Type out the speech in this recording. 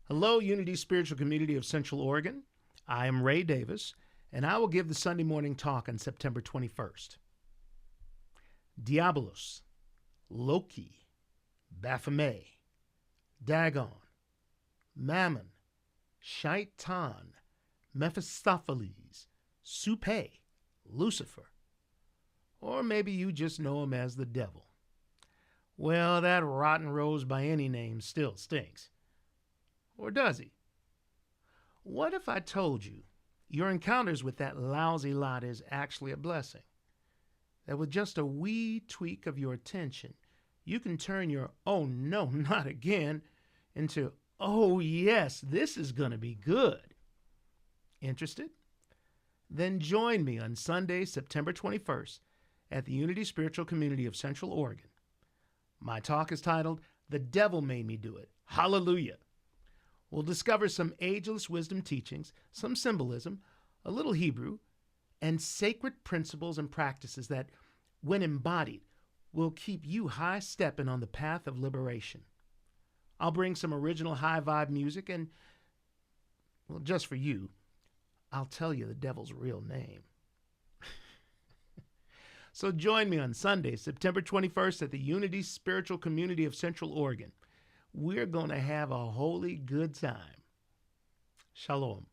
Hello, Unity Spiritual Community of Central Oregon. I am Ray Davis, and I will give the Sunday morning talk on September 21st. Diabolos, Loki, Baphomet, Dagon, Mammon, Shaitan, Mephistopheles, Supe, Lucifer, or maybe you just know him as the devil. Well, that rotten rose by any name still stinks. Or does he? What if I told you your encounters with that lousy lot is actually a blessing? That with just a wee tweak of your attention, you can turn your "oh no, not again" into "oh yes, this is going to be good." Interested? Then join me on Sunday, September 21st at the Unity Spiritual Community of Central Oregon. My talk is titled, "The Devil Made Me Do It." Hallelujah. We'll discover some ageless wisdom teachings, some symbolism, a little Hebrew, and sacred principles and practices that, when embodied, will keep you high-stepping on the path of liberation. I'll bring some original high-vibe music and, well, just for you, I'll tell you the devil's real name. So join me on Sunday, September 21st at the Unity Spiritual Community of Central Oregon. We're going to have a holy good time. Shalom.